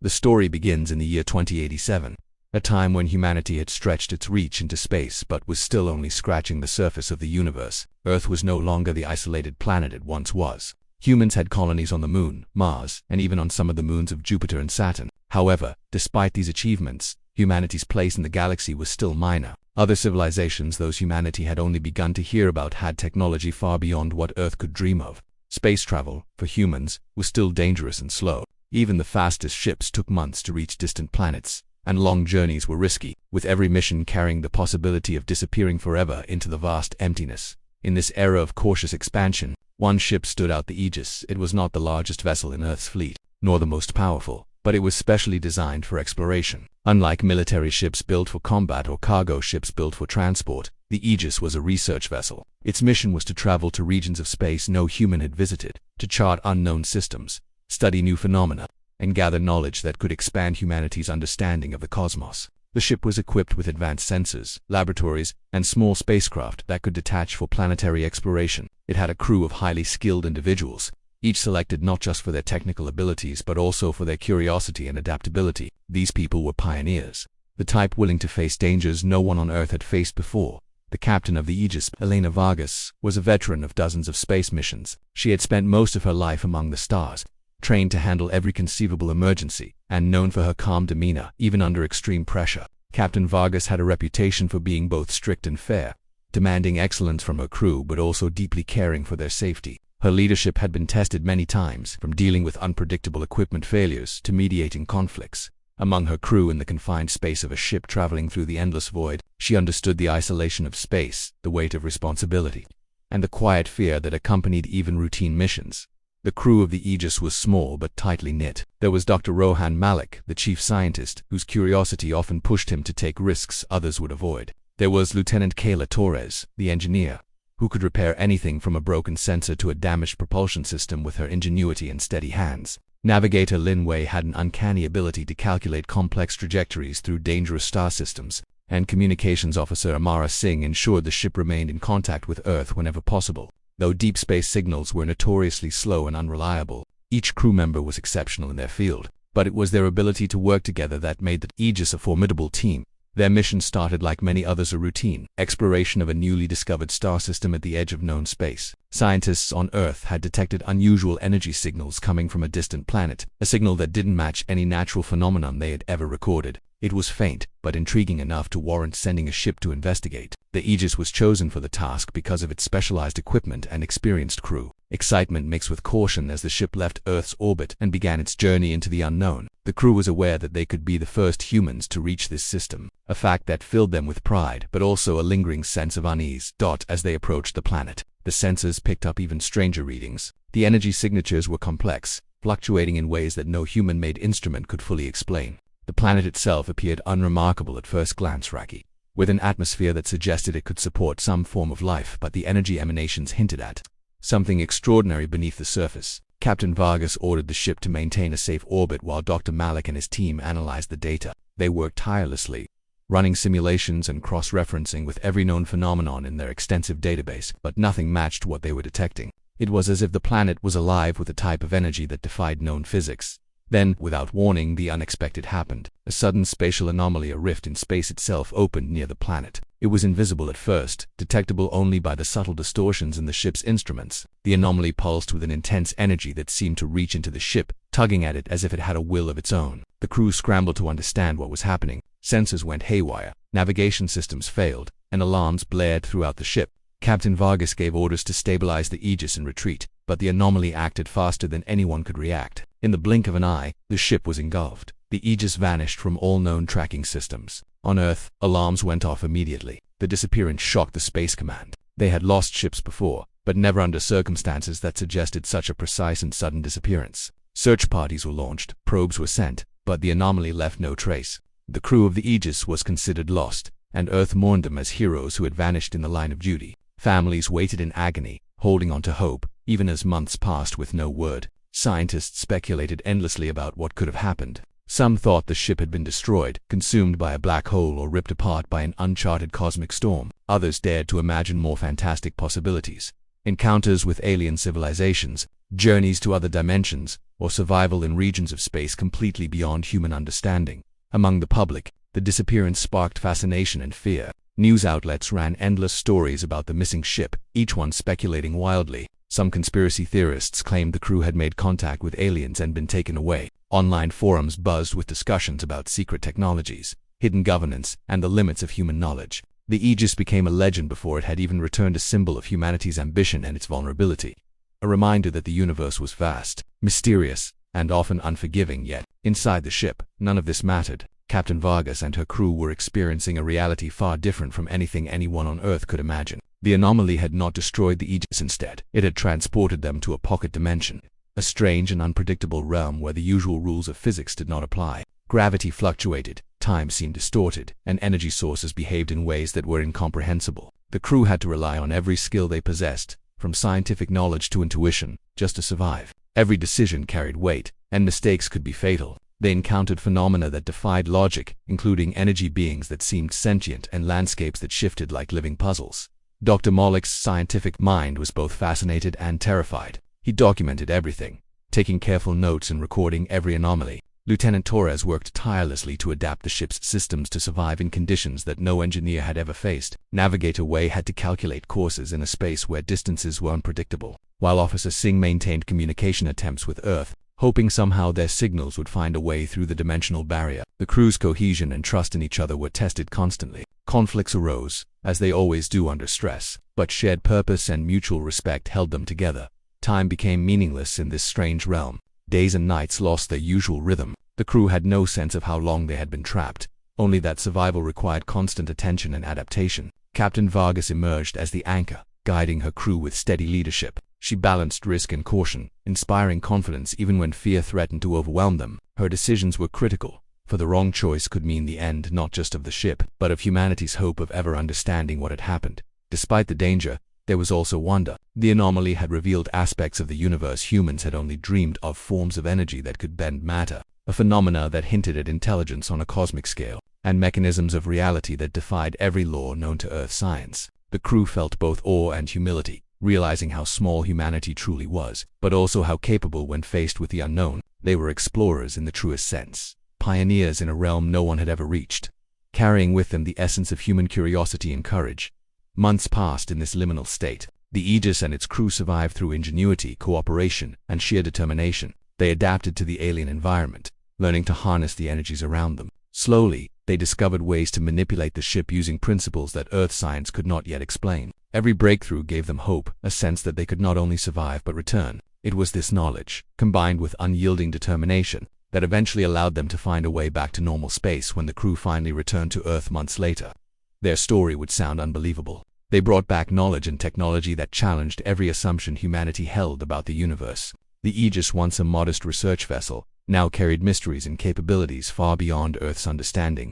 The story begins in the year 2087, a time when humanity had stretched its reach into space but was still only scratching the surface of the universe. Earth was no longer the isolated planet it once was. Humans had colonies on the Moon, Mars, and even on some of the moons of Jupiter and Saturn. However, despite these achievements, humanity's place in the galaxy was still minor. Other civilizations those humanity had only begun to hear about had technology far beyond what Earth could dream of. Space travel, for humans, was still dangerous and slow. Even the fastest ships took months to reach distant planets, and long journeys were risky, with every mission carrying the possibility of disappearing forever into the vast emptiness. In this era of cautious expansion, one ship stood out: the Aegis. It was not the largest vessel in Earth's fleet, nor the most powerful, but it was specially designed for exploration. Unlike military ships built for combat or cargo ships built for transport, the Aegis was a research vessel. Its mission was to travel to regions of space no human had visited, to chart unknown systems, study new phenomena, and gather knowledge that could expand humanity's understanding of the cosmos. The ship was equipped with advanced sensors, laboratories, and small spacecraft that could detach for planetary exploration. It had a crew of highly skilled individuals, each selected not just for their technical abilities but also for their curiosity and adaptability. These people were pioneers, the type willing to face dangers no one on Earth had faced before. The captain of the Aegis, Elena Vargas, was a veteran of dozens of space missions. She had spent most of her life among the stars, trained to handle every conceivable emergency, and known for her calm demeanor, even under extreme pressure. Captain Vargas had a reputation for being both strict and fair, demanding excellence from her crew but also deeply caring for their safety. Her leadership had been tested many times, from dealing with unpredictable equipment failures to mediating conflicts. Among her crew in the confined space of a ship traveling through the endless void, she understood the isolation of space, the weight of responsibility, and the quiet fear that accompanied even routine missions. The crew of the Aegis was small but tightly knit. There was Dr. Rohan Malik, the chief scientist, whose curiosity often pushed him to take risks others would avoid. There was Lieutenant Kayla Torres, the engineer, who could repair anything from a broken sensor to a damaged propulsion system with her ingenuity and steady hands. Navigator Lin Wei had an uncanny ability to calculate complex trajectories through dangerous star systems, and Communications Officer Amara Singh ensured the ship remained in contact with Earth whenever possible. Though deep space signals were notoriously slow and unreliable, each crew member was exceptional in their field, but it was their ability to work together that made the Aegis a formidable team. Their mission started like many others: a routine exploration of a newly discovered star system at the edge of known space. Scientists on Earth had detected unusual energy signals coming from a distant planet, a signal that didn't match any natural phenomenon they had ever recorded. It was faint, but intriguing enough to warrant sending a ship to investigate. The Aegis was chosen for the task because of its specialized equipment and experienced crew. Excitement mixed with caution as the ship left Earth's orbit and began its journey into the unknown. The crew was aware that they could be the first humans to reach this system, a fact that filled them with pride but also a lingering sense of unease. As they approached the planet, the sensors picked up even stranger readings. The energy signatures were complex, fluctuating in ways that no human-made instrument could fully explain. The planet itself appeared unremarkable at first glance, rocky, with an atmosphere that suggested it could support some form of life, but the energy emanations hinted at something extraordinary beneath the surface. Captain Vargas ordered the ship to maintain a safe orbit while Dr. Malik and his team analyzed the data. They worked tirelessly, running simulations and cross-referencing with every known phenomenon in their extensive database, but nothing matched what they were detecting. It was as if the planet was alive with a type of energy that defied known physics. Then, without warning, the unexpected happened. A sudden spatial anomaly, a rift in space itself, opened near the planet. It was invisible at first, detectable only by the subtle distortions in the ship's instruments. The anomaly pulsed with an intense energy that seemed to reach into the ship, tugging at it as if it had a will of its own. The crew scrambled to understand what was happening. Sensors went haywire, navigation systems failed, and alarms blared throughout the ship. Captain Vargas gave orders to stabilize the Aegis and retreat, but the anomaly acted faster than anyone could react. In the blink of an eye, the ship was engulfed. The Aegis vanished from all known tracking systems. On Earth, alarms went off immediately. The disappearance shocked the Space Command. They had lost ships before, but never under circumstances that suggested such a precise and sudden disappearance. Search parties were launched, probes were sent, but the anomaly left no trace. The crew of the Aegis was considered lost, and Earth mourned them as heroes who had vanished in the line of duty. Families waited in agony, holding on to hope, even as months passed with no word. Scientists speculated endlessly about what could have happened. Some thought the ship had been destroyed, consumed by a black hole, or ripped apart by an uncharted cosmic storm. Others dared to imagine more fantastic possibilities: encounters with alien civilizations, journeys to other dimensions, or survival in regions of space completely beyond human understanding. Among the public, the disappearance sparked fascination and fear. News outlets ran endless stories about the missing ship, each one speculating wildly. Some conspiracy theorists claimed the crew had made contact with aliens and been taken away. Online forums buzzed with discussions about secret technologies, hidden governance, and the limits of human knowledge. The Aegis became a legend before it had even returned a symbol of humanity's ambition and its vulnerability. A reminder that the universe was vast, mysterious, and often unforgiving, yet, inside the ship, none of this mattered. Captain Vargas and her crew were experiencing a reality far different from anything anyone on Earth could imagine. The anomaly had not destroyed the Aegis. Instead, it had transported them to a pocket dimension, a strange and unpredictable realm where the usual rules of physics did not apply. Gravity fluctuated, time seemed distorted, and energy sources behaved in ways that were incomprehensible. The crew had to rely on every skill they possessed, from scientific knowledge to intuition, just to survive. Every decision carried weight, and mistakes could be fatal. They encountered phenomena that defied logic, including energy beings that seemed sentient and landscapes that shifted like living puzzles. Dr. Mollick's scientific mind was both fascinated and terrified. He documented everything, taking careful notes and recording every anomaly. Lieutenant Torres worked tirelessly to adapt the ship's systems to survive in conditions that no engineer had ever faced. Navigator Wei had to calculate courses in a space where distances were unpredictable, while Officer Singh maintained communication attempts with Earth, hoping somehow their signals would find a way through the dimensional barrier. The crew's cohesion and trust in each other were tested constantly. Conflicts arose, as they always do under stress, but shared purpose and mutual respect held them together. Time became meaningless in this strange realm. Days and nights lost their usual rhythm. The crew had no sense of how long they had been trapped, only that survival required constant attention and adaptation. Captain Vargas emerged as the anchor, guiding her crew with steady leadership. She balanced risk and caution, inspiring confidence even when fear threatened to overwhelm them. Her decisions were critical, for the wrong choice could mean the end not just of the ship, but of humanity's hope of ever understanding what had happened. Despite the danger, there was also wonder. The anomaly had revealed aspects of the universe humans had only dreamed of, forms of energy that could bend matter, a phenomena that hinted at intelligence on a cosmic scale, and mechanisms of reality that defied every law known to Earth science. The crew felt both awe and humility, realizing how small humanity truly was, but also how capable when faced with the unknown. They were explorers in the truest sense, pioneers in a realm no one had ever reached, carrying with them the essence of human curiosity and courage. Months passed in this liminal state. The Aegis and its crew survived through ingenuity, cooperation, and sheer determination. They adapted to the alien environment, learning to harness the energies around them. Slowly, they discovered ways to manipulate the ship using principles that Earth science could not yet explain. Every breakthrough gave them hope, a sense that they could not only survive but return. It was this knowledge, combined with unyielding determination, that eventually allowed them to find a way back to normal space when the crew finally returned to Earth months later. Their story would sound unbelievable. They brought back knowledge and technology that challenged every assumption humanity held about the universe. The Aegis, once a modest research vessel, now carried mysteries and capabilities far beyond Earth's understanding.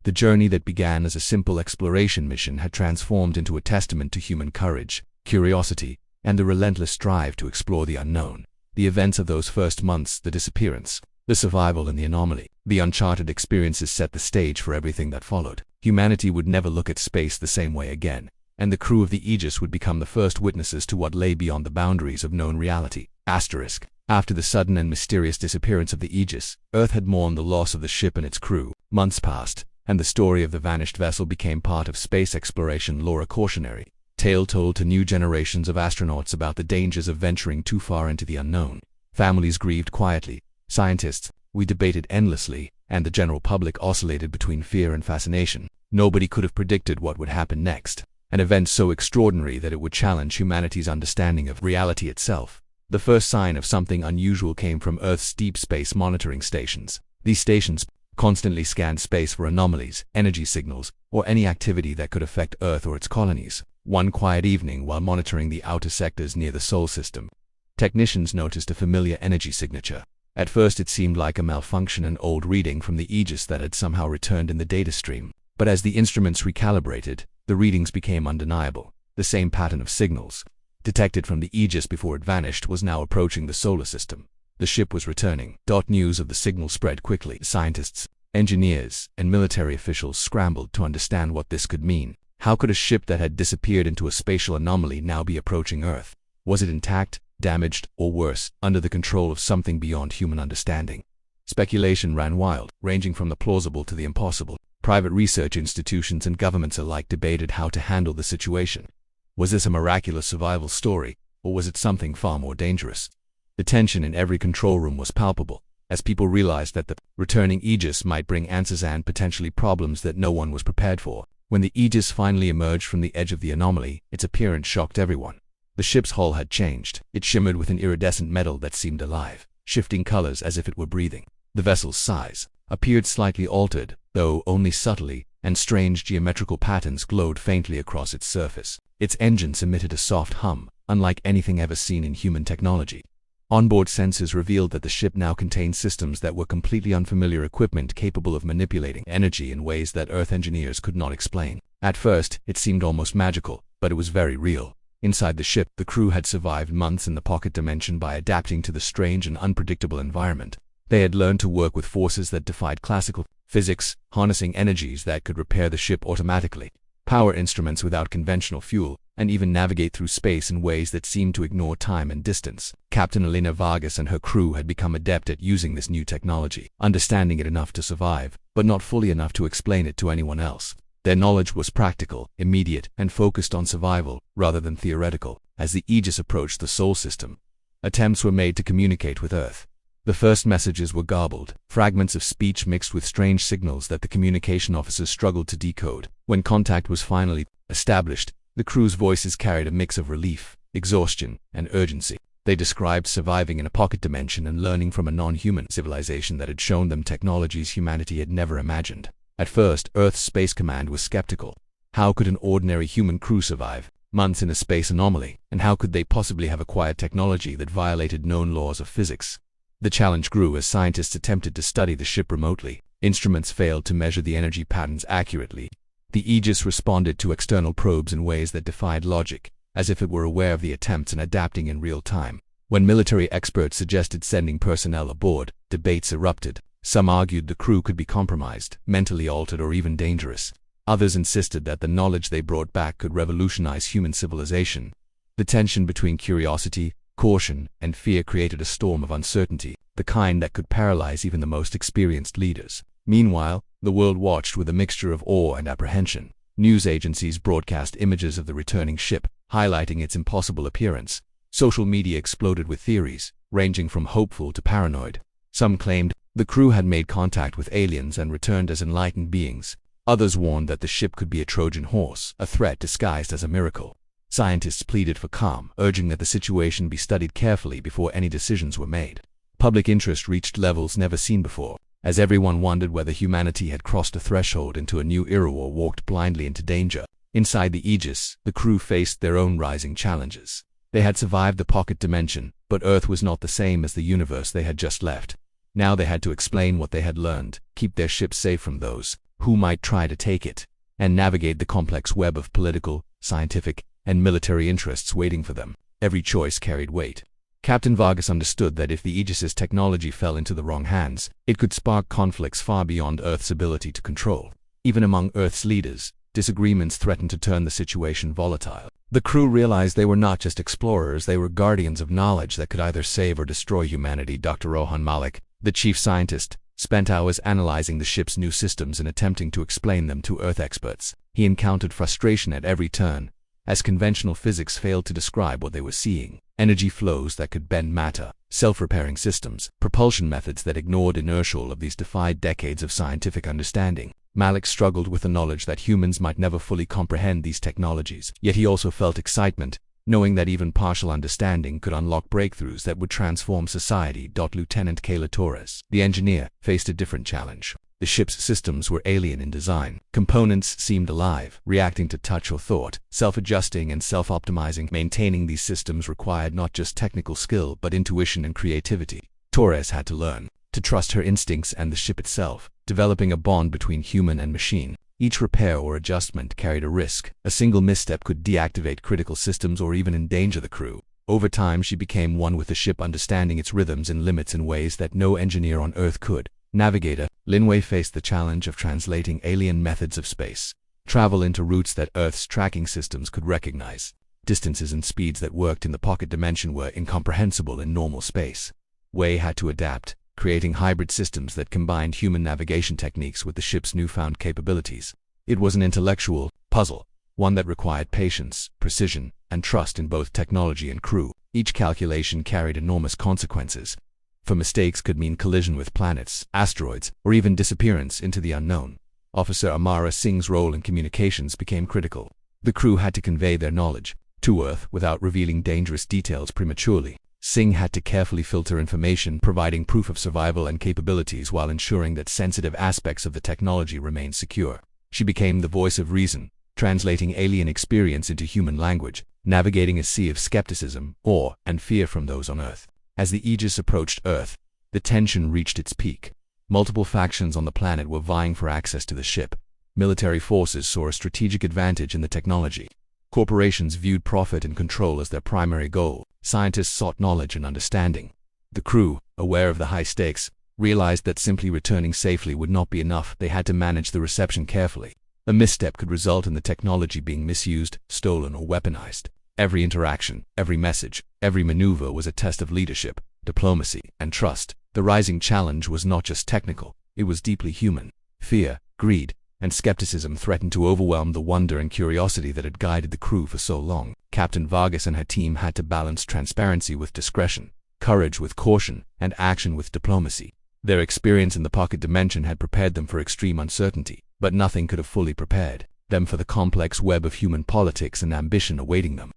The journey that began as a simple exploration mission had transformed into a testament to human courage, curiosity, and the relentless drive to explore the unknown. The events of those first months, the disappearance, the survival and the anomaly, the uncharted experiences set the stage for everything that followed. Humanity would never look at space the same way again, and the crew of the Aegis would become the first witnesses to what lay beyond the boundaries of known reality. After the sudden and mysterious disappearance of the Aegis, Earth had mourned the loss of the ship and its crew. Months passed, and the story of the vanished vessel became part of space exploration lore, a cautionary tale told to new generations of astronauts about the dangers of venturing too far into the unknown. Families grieved quietly, scientists, we debated endlessly, and the general public oscillated between fear and fascination. Nobody could have predicted what would happen next, an event so extraordinary that it would challenge humanity's understanding of reality itself. The first sign of something unusual came from Earth's deep space monitoring stations. These stations constantly scanned space for anomalies, energy signals, or any activity that could affect Earth or its colonies. One quiet evening, while monitoring the outer sectors near the Sol system, technicians noticed a familiar energy signature. At first it seemed like a malfunction, an old reading from the Aegis that had somehow returned in the data stream. But as the instruments recalibrated, the readings became undeniable. The same pattern of signals, detected from the Aegis before it vanished, was now approaching the solar system. The ship was returning. News of the signal spread quickly. Scientists, engineers, and military officials scrambled to understand what this could mean. How could a ship that had disappeared into a spatial anomaly now be approaching Earth? Was it intact, damaged, or worse, under the control of something beyond human understanding. Speculation ran wild, ranging from the plausible to the impossible. Private research institutions and governments alike debated how to handle the situation. Was this a miraculous survival story, or was it something far more dangerous? The tension in every control room was palpable, as people realized that the returning Aegis might bring answers and potentially problems that no one was prepared for. When the Aegis finally emerged from the edge of the anomaly, its appearance shocked everyone. The ship's hull had changed. It shimmered with an iridescent metal that seemed alive, shifting colors as if it were breathing. The vessel's size appeared slightly altered, though only subtly, and strange geometrical patterns glowed faintly across its surface. Its engines emitted a soft hum, unlike anything ever seen in human technology. Onboard sensors revealed that the ship now contained systems that were completely unfamiliar equipment capable of manipulating energy in ways that Earth engineers could not explain. At first, it seemed almost magical, but it was very real. Inside the ship, the crew had survived months in the pocket dimension by adapting to the strange and unpredictable environment. They had learned to work with forces that defied classical physics, harnessing energies that could repair the ship automatically, power instruments without conventional fuel, and even navigate through space in ways that seemed to ignore time and distance. Captain Elena Vargas and her crew had become adept at using this new technology, understanding it enough to survive, but not fully enough to explain it to anyone else. Their knowledge was practical, immediate, and focused on survival, rather than theoretical. As the Aegis approached the Sol system, attempts were made to communicate with Earth. The first messages were garbled, fragments of speech mixed with strange signals that the communication officers struggled to decode. When contact was finally established, the crew's voices carried a mix of relief, exhaustion, and urgency. They described surviving in a pocket dimension and learning from a non-human civilization that had shown them technologies humanity had never imagined. At first, Earth's Space Command was skeptical. How could an ordinary human crew survive months in a space anomaly, and how could they possibly have acquired technology that violated known laws of physics? The challenge grew as scientists attempted to study the ship remotely. Instruments failed to measure the energy patterns accurately. The Aegis responded to external probes in ways that defied logic, as if it were aware of the attempts and adapting in real time. When military experts suggested sending personnel aboard, debates erupted. Some argued the crew could be compromised, mentally altered, or even dangerous. Others insisted that the knowledge they brought back could revolutionize human civilization. The tension between curiosity, caution, and fear created a storm of uncertainty, the kind that could paralyze even the most experienced leaders. Meanwhile, the world watched with a mixture of awe and apprehension. News agencies broadcast images of the returning ship, highlighting its impossible appearance. Social media exploded with theories, ranging from hopeful to paranoid. Some claimed the crew had made contact with aliens and returned as enlightened beings. Others warned that the ship could be a Trojan horse, a threat disguised as a miracle. Scientists pleaded for calm, urging that the situation be studied carefully before any decisions were made. Public interest reached levels never seen before, as everyone wondered whether humanity had crossed a threshold into a new era or walked blindly into danger. Inside the Aegis, the crew faced their own rising challenges. They had survived the pocket dimension, but Earth was not the same as the universe they had just left. Now they had to explain what they had learned, keep their ship safe from those who might try to take it, and navigate the complex web of political, scientific, and military interests waiting for them. Every choice carried weight. Captain Vargas understood that if the Aegis's technology fell into the wrong hands, it could spark conflicts far beyond Earth's ability to control. Even among Earth's leaders, disagreements threatened to turn the situation volatile. The crew realized they were not just explorers, they were guardians of knowledge that could either save or destroy humanity. Dr. Rohan Malik, the chief scientist, spent hours analyzing the ship's new systems and attempting to explain them to Earth experts. He encountered frustration at every turn, as conventional physics failed to describe what they were seeing. Energy flows that could bend matter, self-repairing systems, propulsion methods that ignored inertial of these defied decades of scientific understanding. Malik struggled with the knowledge that humans might never fully comprehend these technologies, yet he also felt excitement, knowing that even partial understanding could unlock breakthroughs that would transform society. Lieutenant Kayla Torres, the engineer, faced a different challenge. The ship's systems were alien in design. Components seemed alive, reacting to touch or thought, self-adjusting and self-optimizing. Maintaining these systems required not just technical skill but intuition and creativity. Torres had to learn to trust her instincts and the ship itself, developing a bond between human and machine. Each repair or adjustment carried a risk. A single misstep could deactivate critical systems or even endanger the crew. Over time, she became one with the ship, understanding its rhythms and limits in ways that no engineer on Earth could. Navigator, Linway faced the challenge of translating alien methods of space travel into routes that Earth's tracking systems could recognize. Distances and speeds that worked in the pocket dimension were incomprehensible in normal space. Wei had to adapt, creating hybrid systems that combined human navigation techniques with the ship's newfound capabilities. It was an intellectual puzzle, one that required patience, precision, and trust in both technology and crew. Each calculation carried enormous consequences, for mistakes could mean collision with planets, asteroids, or even disappearance into the unknown. Officer Amara Singh's role in communications became critical. The crew had to convey their knowledge to Earth without revealing dangerous details prematurely. Singh had to carefully filter information, providing proof of survival and capabilities while ensuring that sensitive aspects of the technology remained secure. She became the voice of reason, translating alien experience into human language, navigating a sea of skepticism, awe, and fear from those on Earth. As the Aegis approached Earth, the tension reached its peak. Multiple factions on the planet were vying for access to the ship. Military forces saw a strategic advantage in the technology. Corporations viewed profit and control as their primary goal. Scientists sought knowledge and understanding. The crew, aware of the high stakes, realized that simply returning safely would not be enough. They had to manage the reception carefully. A misstep could result in the technology being misused, stolen, or weaponized. Every interaction, every message, every maneuver was a test of leadership, diplomacy, and trust. The rising challenge was not just technical, it was deeply human. Fear, greed, and skepticism threatened to overwhelm the wonder and curiosity that had guided the crew for so long. Captain Vargas and her team had to balance transparency with discretion, courage with caution, and action with diplomacy. Their experience in the pocket dimension had prepared them for extreme uncertainty, but nothing could have fully prepared them for the complex web of human politics and ambition awaiting them.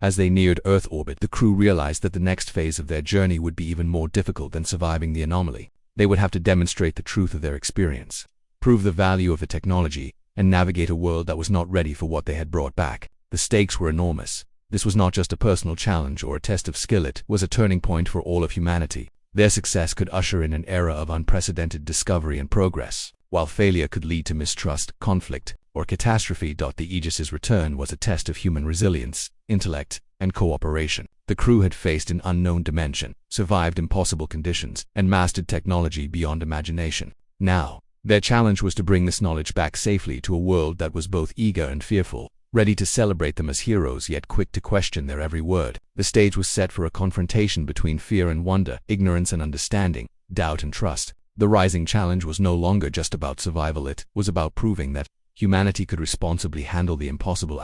As they neared Earth orbit, the crew realized that the next phase of their journey would be even more difficult than surviving the anomaly. They would have to demonstrate the truth of their experience, prove the value of the technology, and navigate a world that was not ready for what they had brought back. The stakes were enormous. This was not just a personal challenge or a test of skill, it was a turning point for all of humanity. Their success could usher in an era of unprecedented discovery and progress, while failure could lead to mistrust, conflict, or catastrophe. The Aegis's return was a test of human resilience, intellect, and cooperation. The crew had faced an unknown dimension, survived impossible conditions, and mastered technology beyond imagination. Now, their challenge was to bring this knowledge back safely to a world that was both eager and fearful, ready to celebrate them as heroes yet quick to question their every word. The stage was set for a confrontation between fear and wonder, ignorance and understanding, doubt and trust. The rising challenge was no longer just about survival, it was about proving that humanity could responsibly handle the impossible.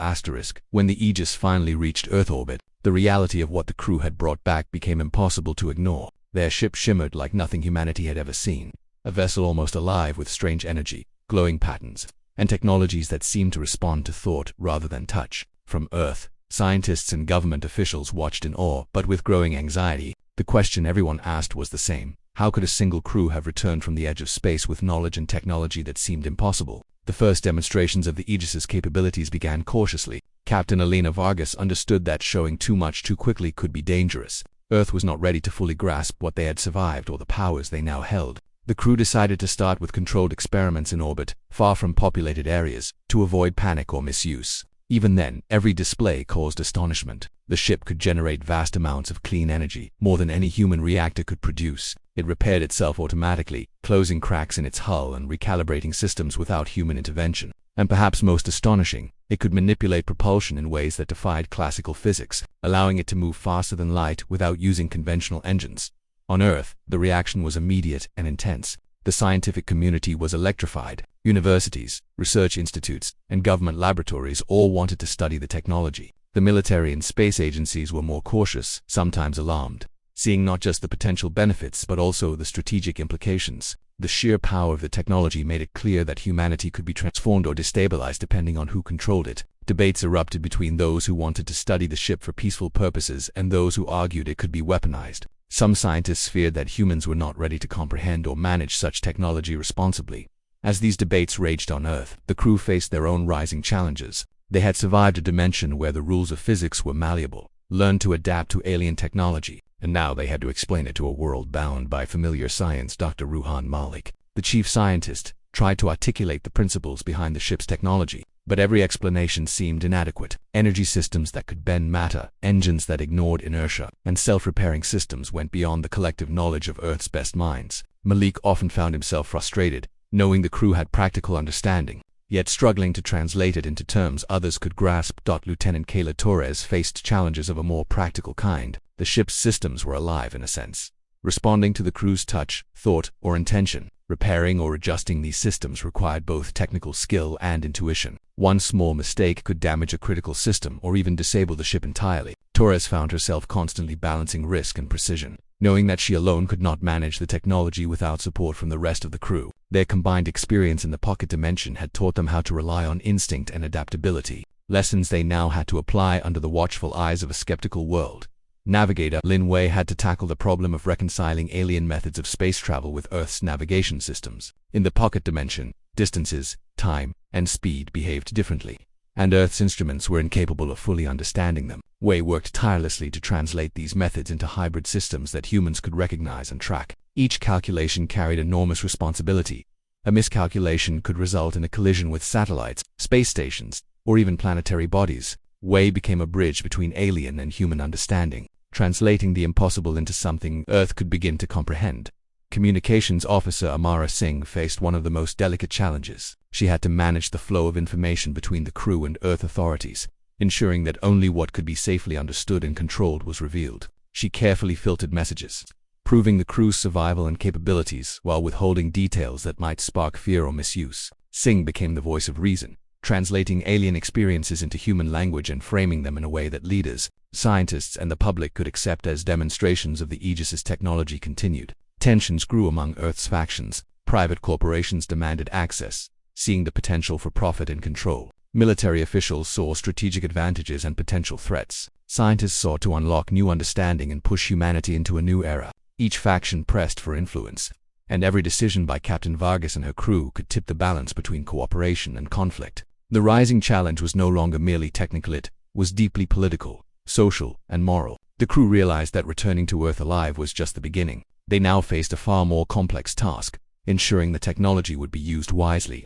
When the Aegis finally reached Earth orbit, the reality of what the crew had brought back became impossible to ignore. Their ship shimmered like nothing humanity had ever seen, a vessel almost alive with strange energy, glowing patterns, and technologies that seemed to respond to thought rather than touch. From Earth, scientists and government officials watched in awe, but with growing anxiety. The question everyone asked was the same: how could a single crew have returned from the edge of space with knowledge and technology that seemed impossible? The first demonstrations of the Aegis's capabilities began cautiously. Captain Elena Vargas understood that showing too much too quickly could be dangerous. Earth was not ready to fully grasp what they had survived or the powers they now held. The crew decided to start with controlled experiments in orbit, far from populated areas, to avoid panic or misuse. Even then, every display caused astonishment. The ship could generate vast amounts of clean energy, more than any human reactor could produce. It repaired itself automatically, closing cracks in its hull and recalibrating systems without human intervention. And perhaps most astonishing, it could manipulate propulsion in ways that defied classical physics, allowing it to move faster than light without using conventional engines. On Earth, the reaction was immediate and intense. The scientific community was electrified. Universities, research institutes, and government laboratories all wanted to study the technology. The military and space agencies were more cautious, sometimes alarmed, seeing not just the potential benefits but also the strategic implications. The sheer power of the technology made it clear that humanity could be transformed or destabilized depending on who controlled it. Debates erupted between those who wanted to study the ship for peaceful purposes and those who argued it could be weaponized. Some scientists feared that humans were not ready to comprehend or manage such technology responsibly. As these debates raged on Earth, the crew faced their own rising challenges. They had survived a dimension where the rules of physics were malleable, learned to adapt to alien technology, and now they had to explain it to a world bound by familiar science. Dr. Ruhan Malik, the chief scientist, tried to articulate the principles behind the ship's technology, but every explanation seemed inadequate. Energy systems that could bend matter, engines that ignored inertia, and self-repairing systems went beyond the collective knowledge of Earth's best minds. Malik often found himself frustrated, knowing the crew had practical understanding, yet struggling to translate it into terms others could grasp. Lieutenant Kayla Torres faced challenges of a more practical kind. The ship's systems were alive in a sense, responding to the crew's touch, thought, or intention. Repairing or adjusting these systems required both technical skill and intuition. One small mistake could damage a critical system or even disable the ship entirely. Torres found herself constantly balancing risk and precision, knowing that she alone could not manage the technology without support from the rest of the crew. Their combined experience in the pocket dimension had taught them how to rely on instinct and adaptability, lessons they now had to apply under the watchful eyes of a skeptical world. Navigator Lin Wei had to tackle the problem of reconciling alien methods of space travel with Earth's navigation systems. In the pocket dimension, distances, time, and speed behaved differently, and Earth's instruments were incapable of fully understanding them. Wei worked tirelessly to translate these methods into hybrid systems that humans could recognize and track. Each calculation carried enormous responsibility. A miscalculation could result in a collision with satellites, space stations, or even planetary bodies. Wei became a bridge between alien and human understanding, translating the impossible into something Earth could begin to comprehend. Communications Officer Amara Singh faced one of the most delicate challenges. She had to manage the flow of information between the crew and Earth authorities, ensuring that only what could be safely understood and controlled was revealed. She carefully filtered messages, proving the crew's survival and capabilities while withholding details that might spark fear or misuse. Singh became the voice of reason, translating alien experiences into human language and framing them in a way that leaders, scientists, and the public could accept. As demonstrations of the Aegis's technology continued, tensions grew among Earth's factions. Private corporations demanded access, seeing the potential for profit and control. Military officials saw strategic advantages and potential threats. Scientists sought to unlock new understanding and push humanity into a new era. Each faction pressed for influence, and every decision by Captain Vargas and her crew could tip the balance between cooperation and conflict. The rising challenge was no longer merely technical, it was deeply political, social, and moral. The crew realized that returning to Earth alive was just the beginning. They now faced a far more complex task, ensuring the technology would be used wisely.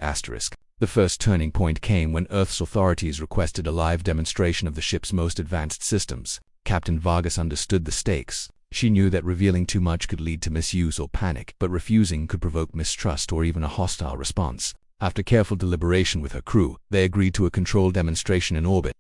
The first turning point came when Earth's authorities requested a live demonstration of the ship's most advanced systems. Captain Vargas understood the stakes. She knew that revealing too much could lead to misuse or panic, but refusing could provoke mistrust or even a hostile response. After careful deliberation with her crew, they agreed to a controlled demonstration in orbit,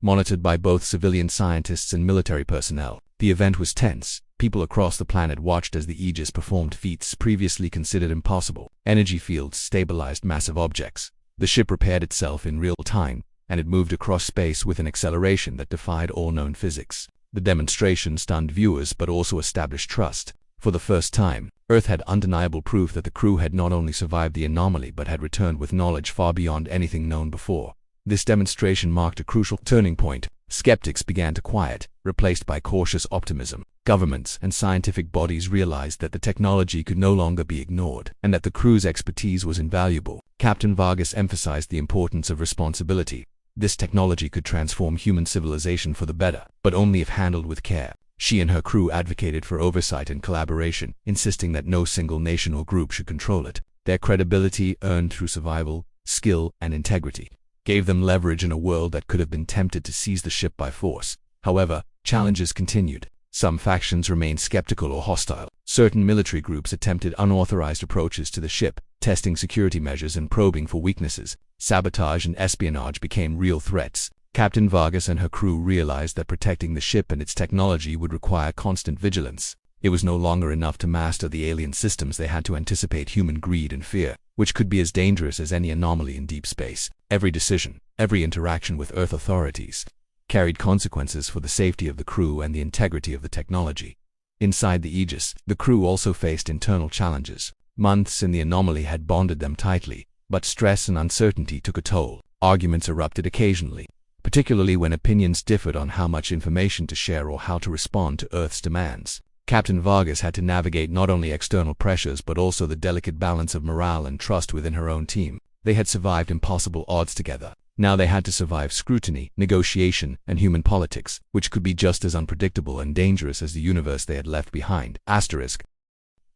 monitored by both civilian scientists and military personnel. The event was tense. People across the planet watched as the Aegis performed feats previously considered impossible. Energy fields stabilized massive objects. The ship repaired itself in real time, and it moved across space with an acceleration that defied all known physics. The demonstration stunned viewers but also established trust. For the first time, Earth had undeniable proof that the crew had not only survived the anomaly but had returned with knowledge far beyond anything known before. This demonstration marked a crucial turning point. Skeptics began to quiet, replaced by cautious optimism. Governments and scientific bodies realized that the technology could no longer be ignored, and that the crew's expertise was invaluable. Captain Vargas emphasized the importance of responsibility. This technology could transform human civilization for the better, but only if handled with care. She and her crew advocated for oversight and collaboration, insisting that no single nation or group should control it. Their credibility, earned through survival, skill, and integrity, gave them leverage in a world that could have been tempted to seize the ship by force. However, challenges continued. Some factions remained skeptical or hostile. Certain military groups attempted unauthorized approaches to the ship, testing security measures and probing for weaknesses. Sabotage and espionage became real threats. Captain Vargas and her crew realized that protecting the ship and its technology would require constant vigilance. It was no longer enough to master the alien systems. They had to anticipate human greed and fear, which could be as dangerous as any anomaly in deep space. Every decision, every interaction with Earth authorities, carried consequences for the safety of the crew and the integrity of the technology. Inside the Aegis, the crew also faced internal challenges. Months in the anomaly had bonded them tightly, but stress and uncertainty took a toll. Arguments erupted occasionally, particularly when opinions differed on how much information to share or how to respond to Earth's demands. Captain Vargas had to navigate not only external pressures but also the delicate balance of morale and trust within her own team. They had survived impossible odds together. Now they had to survive scrutiny, negotiation, and human politics, which could be just as unpredictable and dangerous as the universe they had left behind.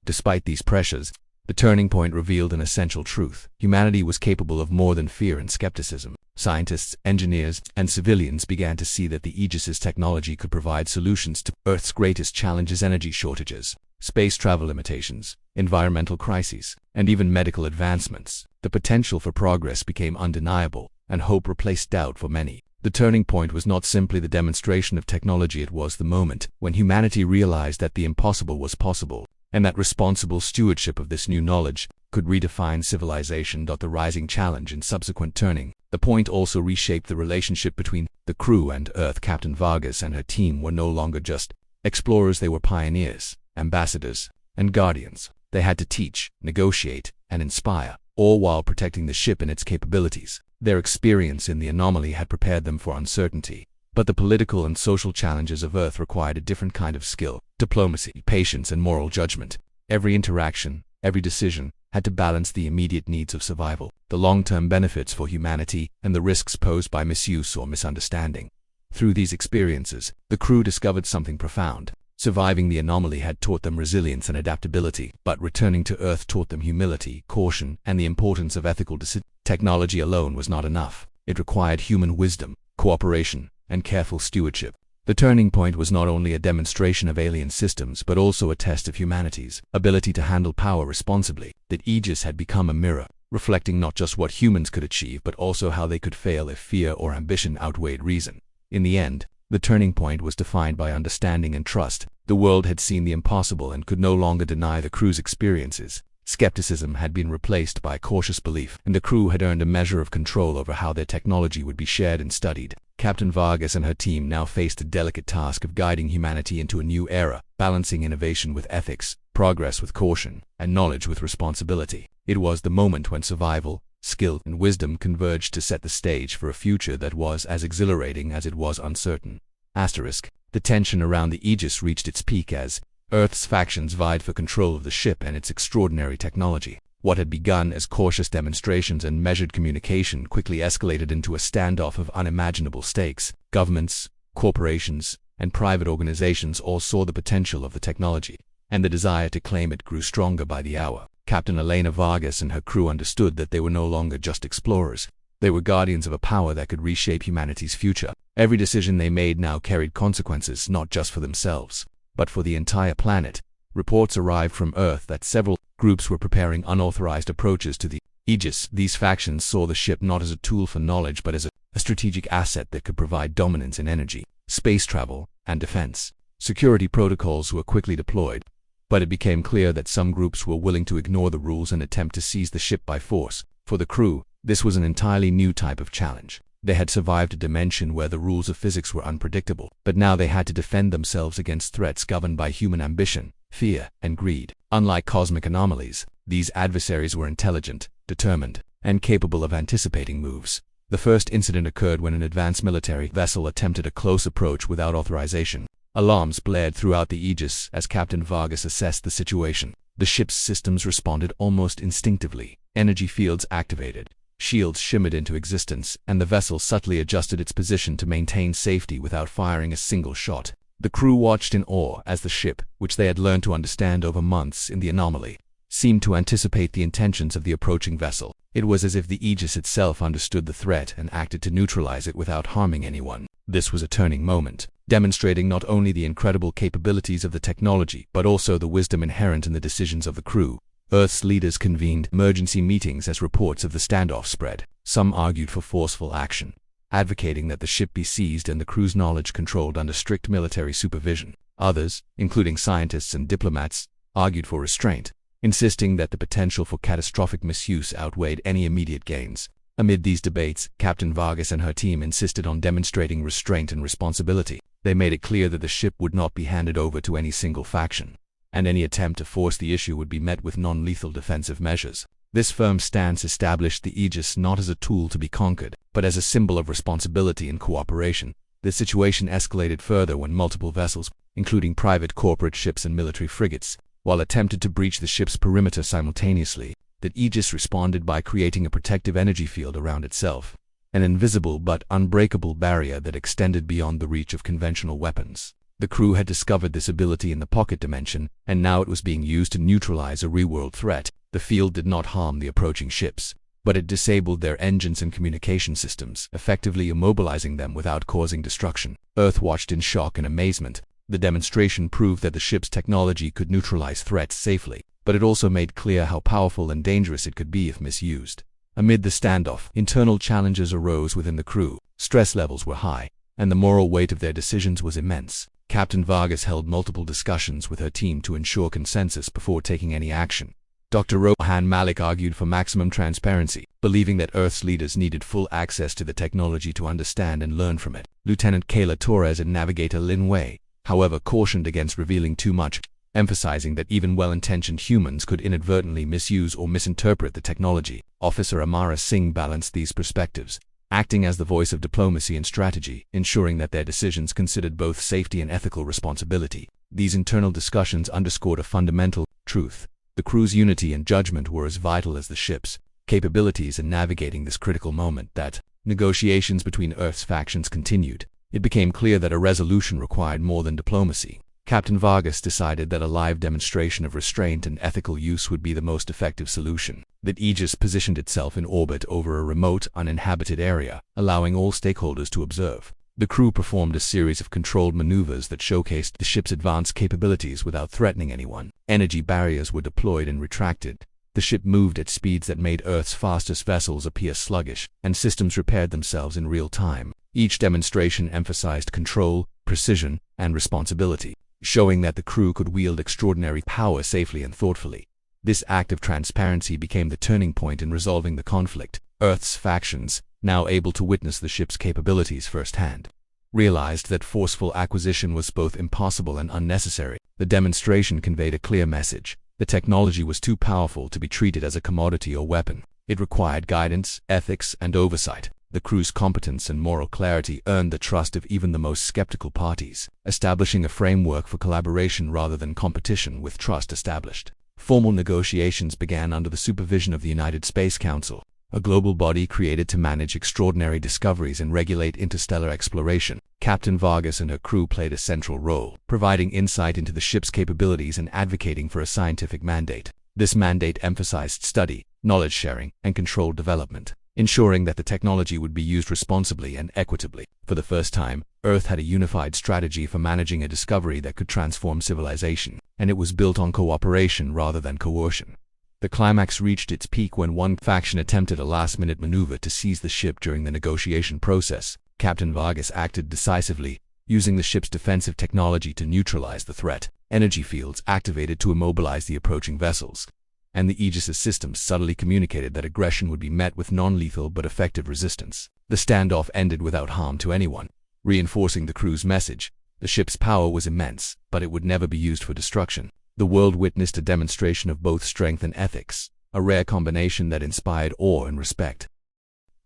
Despite these pressures, the turning point revealed an essential truth. Humanity was capable of more than fear and skepticism. Scientists, engineers, and civilians began to see that the Aegis's technology could provide solutions to Earth's greatest challenges: energy shortages, space travel limitations, environmental crises, and even medical advancements. The potential for progress became undeniable, and hope replaced doubt for many. The turning point was not simply the demonstration of technology, it was the moment when humanity realized that the impossible was possible, and that responsible stewardship of this new knowledge could redefine civilization. The rising challenge and subsequent turning the point also reshaped the relationship between the crew and Earth. Captain Vargas and her team were no longer just explorers, they were pioneers, ambassadors, and guardians. They had to teach, negotiate, and inspire, all while protecting the ship and its capabilities. Their experience in the anomaly had prepared them for uncertainty, but the political and social challenges of Earth required a different kind of skill: diplomacy, patience, and moral judgment. Every interaction, every decision, had to balance the immediate needs of survival, the long-term benefits for humanity, and the risks posed by misuse or misunderstanding. Through these experiences, the crew discovered something profound. Surviving the anomaly had taught them resilience and adaptability, but returning to Earth taught them humility, caution, and the importance of ethical decisions. Technology alone was not enough. It required human wisdom, cooperation, and careful stewardship. The turning point was not only a demonstration of alien systems, but also a test of humanity's ability to handle power responsibly. That Aegis had become a mirror, reflecting not just what humans could achieve, but also how they could fail if fear or ambition outweighed reason. In the end, the turning point was defined by understanding and trust. The world had seen the impossible and could no longer deny the crew's experiences. Skepticism had been replaced by cautious belief, and the crew had earned a measure of control over how their technology would be shared and studied. Captain Vargas and her team now faced the delicate task of guiding humanity into a new era, balancing innovation with ethics, progress with caution, and knowledge with responsibility. It was the moment when survival, skill, and wisdom converged to set the stage for a future that was as exhilarating as it was uncertain. The tension around the Aegis reached its peak as Earth's factions vied for control of the ship and its extraordinary technology. What had begun as cautious demonstrations and measured communication quickly escalated into a standoff of unimaginable stakes. Governments, corporations, and private organizations all saw the potential of the technology, and the desire to claim it grew stronger by the hour. Captain Elena Vargas and her crew understood that they were no longer just explorers. They were guardians of a power that could reshape humanity's future. Every decision they made now carried consequences, not just for themselves, but for the entire planet. Reports arrived from Earth that several groups were preparing unauthorized approaches to the Aegis. These factions saw the ship not as a tool for knowledge, but as a strategic asset that could provide dominance in energy, space travel, and defense. Security protocols were quickly deployed, but it became clear that some groups were willing to ignore the rules and attempt to seize the ship by force. For the crew, this was an entirely new type of challenge. They had survived a dimension where the rules of physics were unpredictable, but now they had to defend themselves against threats governed by human ambition, fear, and greed. Unlike cosmic anomalies, these adversaries were intelligent, determined, and capable of anticipating moves. The first incident occurred when an advanced military vessel attempted a close approach without authorization. Alarms blared throughout the Aegis as Captain Vargas assessed the situation. The ship's systems responded almost instinctively. Energy fields activated, shields shimmered into existence, and the vessel subtly adjusted its position to maintain safety without firing a single shot. The crew watched in awe as the ship, which they had learned to understand over months in the anomaly, seemed to anticipate the intentions of the approaching vessel. It was as if the Aegis itself understood the threat and acted to neutralize it without harming anyone. This was a turning moment, demonstrating not only the incredible capabilities of the technology, but also the wisdom inherent in the decisions of the crew. Earth's leaders convened emergency meetings as reports of the standoff spread. Some argued for forceful action, advocating that the ship be seized and the crew's knowledge controlled under strict military supervision. Others, including scientists and diplomats, argued for restraint, insisting that the potential for catastrophic misuse outweighed any immediate gains. Amid these debates, Captain Vargas and her team insisted on demonstrating restraint and responsibility. They made it clear that the ship would not be handed over to any single faction, and any attempt to force the issue would be met with non-lethal defensive measures. This firm stance established the Aegis not as a tool to be conquered, but as a symbol of responsibility and cooperation. The situation escalated further when multiple vessels, including private corporate ships and military frigates, while attempted to breach the ship's perimeter simultaneously. The Aegis responded by creating a protective energy field around itself, an invisible but unbreakable barrier that extended beyond the reach of conventional weapons. The crew had discovered this ability in the pocket dimension, and now it was being used to neutralize a real-world threat. The field did not harm the approaching ships, but it disabled their engines and communication systems, effectively immobilizing them without causing destruction. Earth watched in shock and amazement. The demonstration proved that the ship's technology could neutralize threats safely, but it also made clear how powerful and dangerous it could be if misused. Amid the standoff, internal challenges arose within the crew. Stress levels were high, and the moral weight of their decisions was immense. Captain Vargas held multiple discussions with her team to ensure consensus before taking any action. Dr. Rohan Malik argued for maximum transparency, believing that Earth's leaders needed full access to the technology to understand and learn from it. Lieutenant Kayla Torres and Navigator Lin Wei, however, cautioned against revealing too much, emphasizing that even well-intentioned humans could inadvertently misuse or misinterpret the technology. Officer Amara Singh balanced these perspectives, acting as the voice of diplomacy and strategy, ensuring that their decisions considered both safety and ethical responsibility. These internal discussions underscored a fundamental truth. The crew's unity and judgment were as vital as the ship's capabilities in navigating this critical moment. That negotiations between Earth's factions continued. It became clear that a resolution required more than diplomacy. Captain Vargas decided that a live demonstration of restraint and ethical use would be the most effective solution. The Aegis positioned itself in orbit over a remote, uninhabited area, allowing all stakeholders to observe. The crew performed a series of controlled maneuvers that showcased the ship's advanced capabilities without threatening anyone. Energy barriers were deployed and retracted. The ship moved at speeds that made Earth's fastest vessels appear sluggish, and systems repaired themselves in real time. Each demonstration emphasized control, precision, and responsibility, showing that the crew could wield extraordinary power safely and thoughtfully. This act of transparency became the turning point in resolving the conflict. Earth's factions, now able to witness the ship's capabilities firsthand, realized that forceful acquisition was both impossible and unnecessary. The demonstration conveyed a clear message. The technology was too powerful to be treated as a commodity or weapon. It required guidance, ethics, and oversight. The crew's competence and moral clarity earned the trust of even the most skeptical parties, establishing a framework for collaboration rather than competition. With trust established, formal negotiations began under the supervision of the United Space Council, a global body created to manage extraordinary discoveries and regulate interstellar exploration. Captain Vargas and her crew played a central role, providing insight into the ship's capabilities and advocating for a scientific mandate. This mandate emphasized study, knowledge sharing, and controlled development, ensuring that the technology would be used responsibly and equitably. For the first time, Earth had a unified strategy for managing a discovery that could transform civilization, and it was built on cooperation rather than coercion. The climax reached its peak when one faction attempted a last-minute maneuver to seize the ship during the negotiation process. Captain Vargas acted decisively, using the ship's defensive technology to neutralize the threat. Energy fields activated to immobilize the approaching vessels, and the Aegis' systems subtly communicated that aggression would be met with non-lethal but effective resistance. The standoff ended without harm to anyone, reinforcing the crew's message. The ship's power was immense, but it would never be used for destruction. The world witnessed a demonstration of both strength and ethics, a rare combination that inspired awe and respect.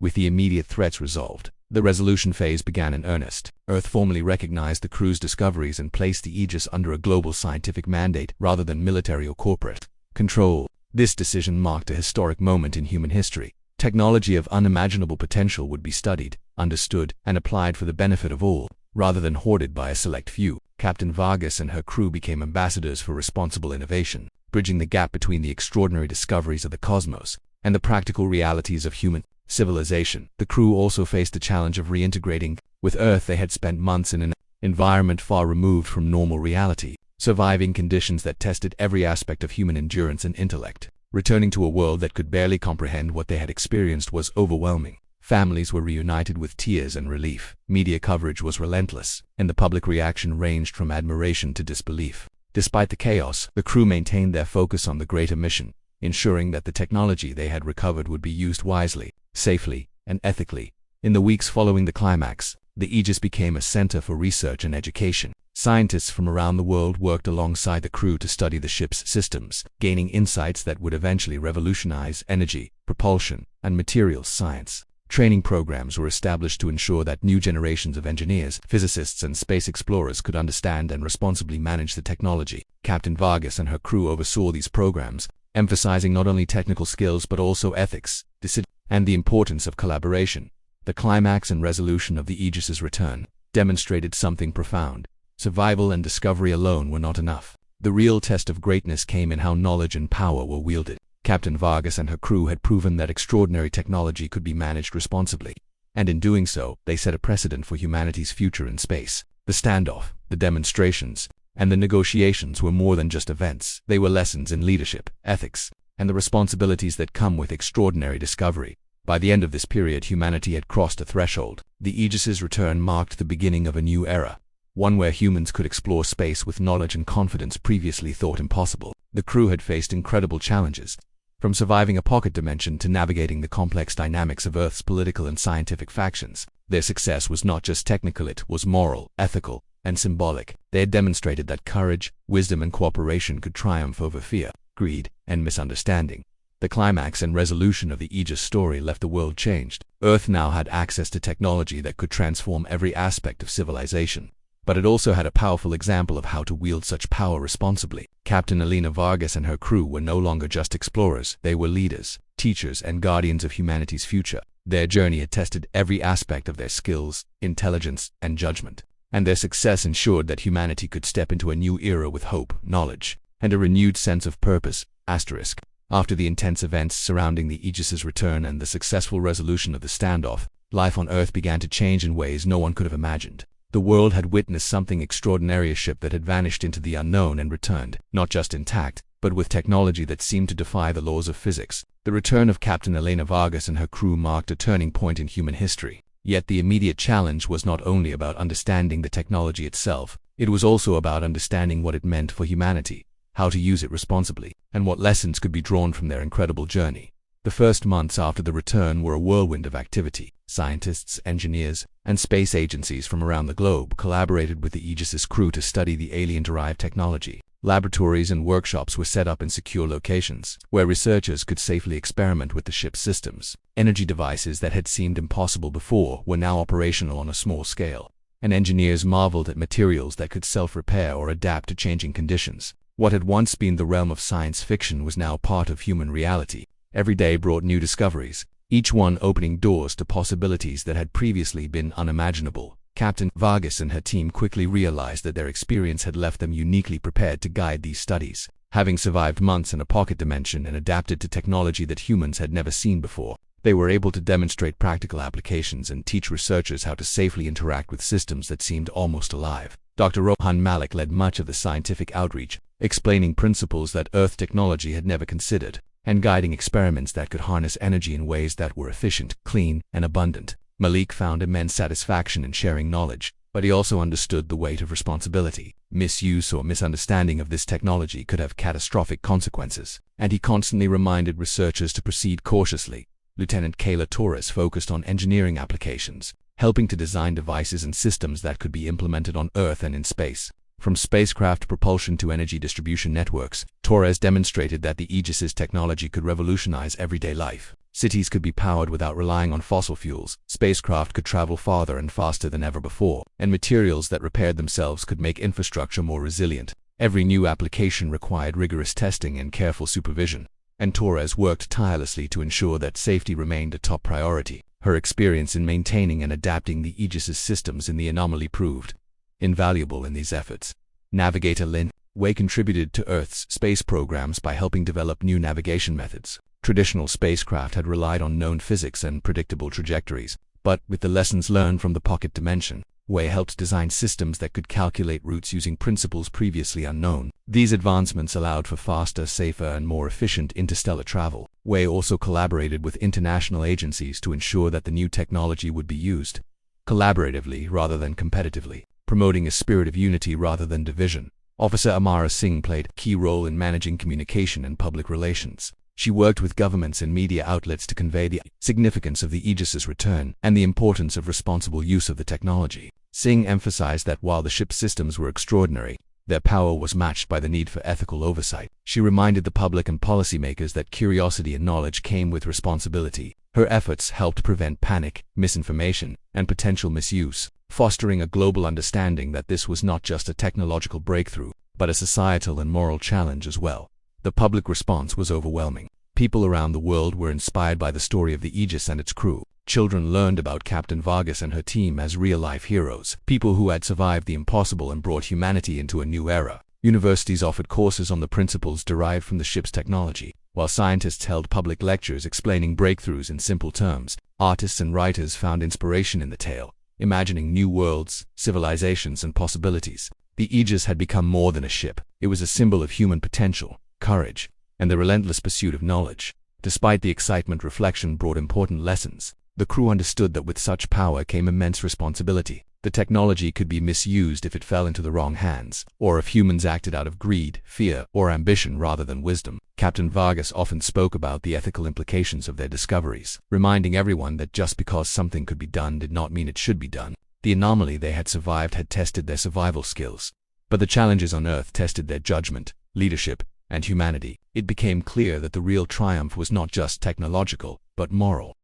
With the immediate threats resolved, the resolution phase began in earnest. Earth formally recognized the crew's discoveries and placed the Aegis under a global scientific mandate rather than military or corporate control. This decision marked a historic moment in human history. Technology of unimaginable potential would be studied, understood, and applied for the benefit of all, rather than hoarded by a select few. Captain Vargas and her crew became ambassadors for responsible innovation, bridging the gap between the extraordinary discoveries of the cosmos and the practical realities of human civilization. The crew also faced the challenge of reintegrating with Earth. They had spent months in an environment far removed from normal reality, surviving conditions that tested every aspect of human endurance and intellect. Returning to a world that could barely comprehend what they had experienced was overwhelming. Families were reunited with tears and relief. Media coverage was relentless, and the public reaction ranged from admiration to disbelief. Despite the chaos, the crew maintained their focus on the greater mission, ensuring that the technology they had recovered would be used wisely, safely, and ethically. In the weeks following the climax, the Aegis became a center for research and education. Scientists from around the world worked alongside the crew to study the ship's systems, gaining insights that would eventually revolutionize energy, propulsion, and materials science. Training programs were established to ensure that new generations of engineers, physicists, and space explorers could understand and responsibly manage the technology. Captain Vargas and her crew oversaw these programs, emphasizing not only technical skills but also ethics, discipline, and the importance of collaboration. The climax and resolution of the Aegis' return demonstrated something profound. Survival and discovery alone were not enough. The real test of greatness came in how knowledge and power were wielded. Captain Vargas and her crew had proven that extraordinary technology could be managed responsibly, and in doing so, they set a precedent for humanity's future in space. The standoff, the demonstrations, and the negotiations were more than just events. They were lessons in leadership, ethics, and the responsibilities that come with extraordinary discovery. By the end of this period, humanity had crossed a threshold. The Aegis's return marked the beginning of a new era, one where humans could explore space with knowledge and confidence previously thought impossible. The crew had faced incredible challenges, from surviving a pocket dimension to navigating the complex dynamics of Earth's political and scientific factions. Their success was not just technical, it was moral, ethical, and symbolic. They had demonstrated that courage, wisdom, and cooperation could triumph over fear, greed, and misunderstanding. The climax and resolution of the Aegis story left the world changed. Earth now had access to technology that could transform every aspect of civilization. But it also had a powerful example of how to wield such power responsibly. Captain Elena Vargas and her crew were no longer just explorers. They were leaders, teachers, and guardians of humanity's future. Their journey had tested every aspect of their skills, intelligence, and judgment. And their success ensured that humanity could step into a new era with hope, knowledge, and a renewed sense of purpose. After the intense events surrounding the Aegis's return and the successful resolution of the standoff, life on Earth began to change in ways no one could have imagined. The world had witnessed something extraordinary, a ship that had vanished into the unknown and returned, not just intact, but with technology that seemed to defy the laws of physics. The return of Captain Elena Vargas and her crew marked a turning point in human history. Yet the immediate challenge was not only about understanding the technology itself, it was also about understanding what it meant for humanity, how to use it responsibly, and what lessons could be drawn from their incredible journey. The first months after the return were a whirlwind of activity. Scientists, engineers, and space agencies from around the globe collaborated with the Aegis's crew to study the alien-derived technology. Laboratories and workshops were set up in secure locations, where researchers could safely experiment with the ship's systems. Energy devices that had seemed impossible before were now operational on a small scale, and engineers marveled at materials that could self-repair or adapt to changing conditions. What had once been the realm of science fiction was now part of human reality. Every day brought new discoveries, each one opening doors to possibilities that had previously been unimaginable. Captain Vargas and her team quickly realized that their experience had left them uniquely prepared to guide these studies. Having survived months in a pocket dimension and adapted to technology that humans had never seen before, they were able to demonstrate practical applications and teach researchers how to safely interact with systems that seemed almost alive. Dr. Rohan Malik led much of the scientific outreach, explaining principles that Earth technology had never considered, and guiding experiments that could harness energy in ways that were efficient, clean, and abundant. Malik found immense satisfaction in sharing knowledge, but he also understood the weight of responsibility. Misuse or misunderstanding of this technology could have catastrophic consequences, and he constantly reminded researchers to proceed cautiously. Lieutenant Kayla Torres focused on engineering applications, helping to design devices and systems that could be implemented on Earth and in space. From spacecraft propulsion to energy distribution networks, Torres demonstrated that the Aegis's technology could revolutionize everyday life. Cities could be powered without relying on fossil fuels, spacecraft could travel farther and faster than ever before, and materials that repaired themselves could make infrastructure more resilient. Every new application required rigorous testing and careful supervision, and Torres worked tirelessly to ensure that safety remained a top priority. Her experience in maintaining and adapting the Aegis's systems in the anomaly proved invaluable in these efforts. Navigator Lin Wei contributed to Earth's space programs by helping develop new navigation methods. Traditional spacecraft had relied on known physics and predictable trajectories, but with the lessons learned from the pocket dimension, Wei helped design systems that could calculate routes using principles previously unknown. These advancements allowed for faster, safer, and more efficient interstellar travel. Wei also collaborated with international agencies to ensure that the new technology would be used collaboratively rather than competitively, promoting a spirit of unity rather than division. Officer Amara Singh played a key role in managing communication and public relations. She worked with governments and media outlets to convey the significance of the Aegis's return and the importance of responsible use of the technology. Singh emphasized that while the ship's systems were extraordinary, their power was matched by the need for ethical oversight. She reminded the public and policymakers that curiosity and knowledge came with responsibility. Her efforts helped prevent panic, misinformation, and potential misuse, fostering a global understanding that this was not just a technological breakthrough, but a societal and moral challenge as well. The public response was overwhelming. People around the world were inspired by the story of the Aegis and its crew. Children learned about Captain Vargas and her team as real-life heroes, people who had survived the impossible and brought humanity into a new era. Universities offered courses on the principles derived from the ship's technology, while scientists held public lectures explaining breakthroughs in simple terms. Artists and writers found inspiration in the tale, imagining new worlds, civilizations, and possibilities. The Aegis had become more than a ship. It was a symbol of human potential, courage, and the relentless pursuit of knowledge. Despite the excitement, reflection brought important lessons. The crew understood that with such power came immense responsibility. The technology could be misused if it fell into the wrong hands, or if humans acted out of greed, fear, or ambition rather than wisdom. Captain Vargas often spoke about the ethical implications of their discoveries, reminding everyone that just because something could be done did not mean it should be done. The anomaly they had survived had tested their survival skills, but the challenges on Earth tested their judgment, leadership, and humanity. It became clear that the real triumph was not just technological, but moral.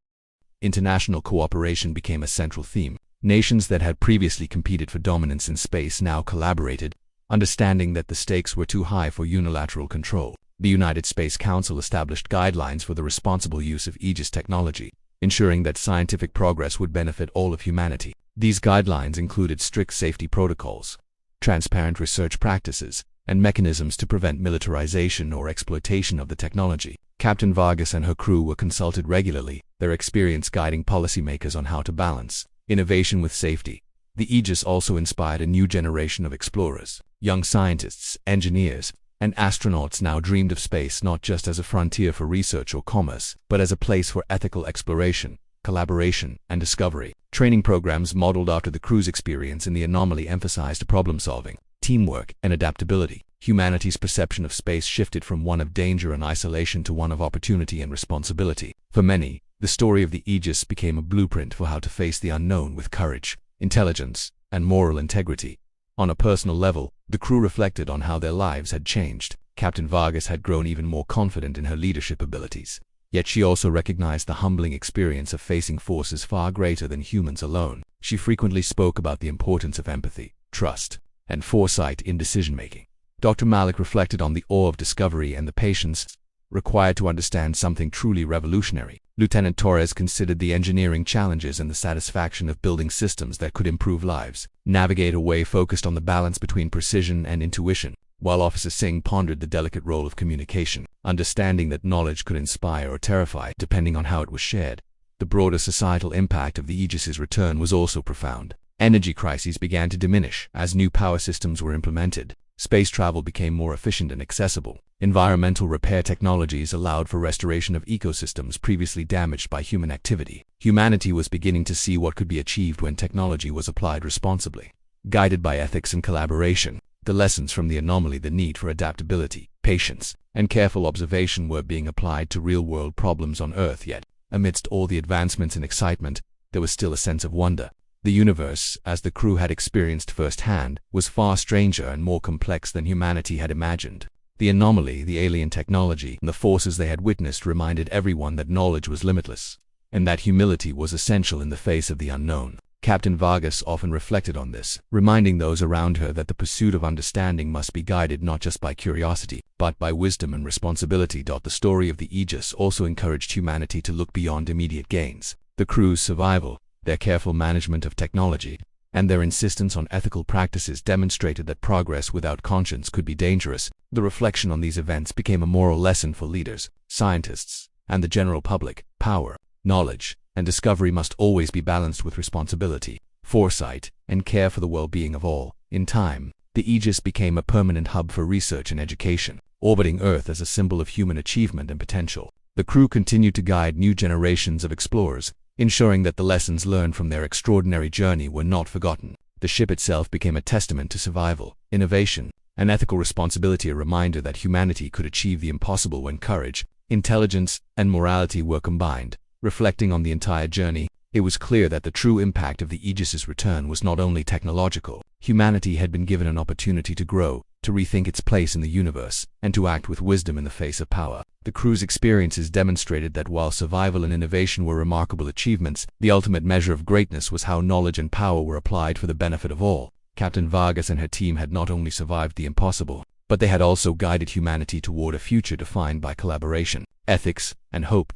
International cooperation became a central theme. Nations that had previously competed for dominance in space now collaborated, understanding that the stakes were too high for unilateral control. The United Space Council established guidelines for the responsible use of Aegis technology, ensuring that scientific progress would benefit all of humanity. These guidelines included strict safety protocols, transparent research practices, and mechanisms to prevent militarization or exploitation of the technology. Captain Vargas and her crew were consulted regularly, their experience guiding policymakers on how to balance innovation with safety. The Aegis also inspired a new generation of explorers. Young scientists, engineers, and astronauts now dreamed of space not just as a frontier for research or commerce, but as a place for ethical exploration, collaboration, and discovery. Training programs modeled after the crew's experience in the anomaly emphasized problem-solving, teamwork, and adaptability. Humanity's perception of space shifted from one of danger and isolation to one of opportunity and responsibility. For many, the story of the Aegis became a blueprint for how to face the unknown with courage, intelligence, and moral integrity. On a personal level, the crew reflected on how their lives had changed. Captain Vargas had grown even more confident in her leadership abilities. Yet she also recognized the humbling experience of facing forces far greater than humans alone. She frequently spoke about the importance of empathy, trust, and foresight in decision-making. Dr. Malik reflected on the awe of discovery and the patience required to understand something truly revolutionary. Lieutenant Torres considered the engineering challenges and the satisfaction of building systems that could improve lives. Navigator Way focused on the balance between precision and intuition, while Officer Singh pondered the delicate role of communication, understanding that knowledge could inspire or terrify depending on how it was shared. The broader societal impact of the Aegis's return was also profound. Energy crises began to diminish as new power systems were implemented. Space travel became more efficient and accessible. Environmental repair technologies allowed for restoration of ecosystems previously damaged by human activity. Humanity was beginning to see what could be achieved when technology was applied responsibly. Guided by ethics and collaboration, the lessons from the anomaly, the need for adaptability, patience, and careful observation were being applied to real-world problems on Earth. Yet, amidst all the advancements and excitement, there was still a sense of wonder. The universe, as the crew had experienced firsthand, was far stranger and more complex than humanity had imagined. The anomaly, the alien technology, and the forces they had witnessed reminded everyone that knowledge was limitless, and that humility was essential in the face of the unknown. Captain Vargas often reflected on this, reminding those around her that the pursuit of understanding must be guided not just by curiosity, but by wisdom and responsibility. The story of the Aegis also encouraged humanity to look beyond immediate gains. The crew's survival, their careful management of technology, and their insistence on ethical practices demonstrated that progress without conscience could be dangerous. The reflection on these events became a moral lesson for leaders, scientists, and the general public. Power, knowledge, and discovery must always be balanced with responsibility, foresight, and care for the well-being of all. In time, the Aegis became a permanent hub for research and education, orbiting Earth as a symbol of human achievement and potential. The crew continued to guide new generations of explorers, ensuring that the lessons learned from their extraordinary journey were not forgotten. The ship itself became a testament to survival, innovation, and ethical responsibility, a reminder that humanity could achieve the impossible when courage, intelligence, and morality were combined. Reflecting on the entire journey, it was clear that the true impact of the Aegis's return was not only technological. Humanity had been given an opportunity to grow, to rethink its place in the universe, and to act with wisdom in the face of power. The crew's experiences demonstrated that while survival and innovation were remarkable achievements, the ultimate measure of greatness was how knowledge and power were applied for the benefit of all. Captain Vargas and her team had not only survived the impossible, but they had also guided humanity toward a future defined by collaboration, ethics, and hope.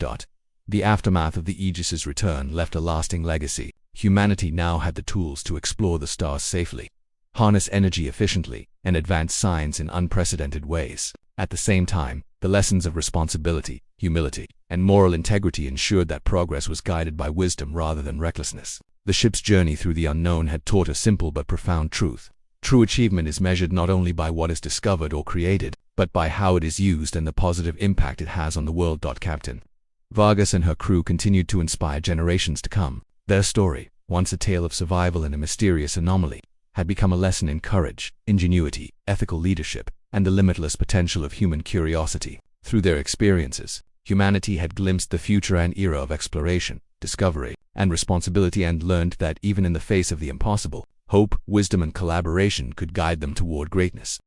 The aftermath of the Aegis's return left a lasting legacy. Humanity now had the tools to explore the stars safely, harness energy efficiently, and advance science in unprecedented ways. At the same time, the lessons of responsibility, humility, and moral integrity ensured that progress was guided by wisdom rather than recklessness. The ship's journey through the unknown had taught a simple but profound truth. True achievement is measured not only by what is discovered or created, but by how it is used and the positive impact it has on the world. Captain Vargas and her crew continued to inspire generations to come. Their story, once a tale of survival in a mysterious anomaly, had become a lesson in courage, ingenuity, ethical leadership, and the limitless potential of human curiosity. Through their experiences, humanity had glimpsed the future, an era of exploration, discovery, and responsibility, and learned that even in the face of the impossible, hope, wisdom, and collaboration could guide them toward greatness.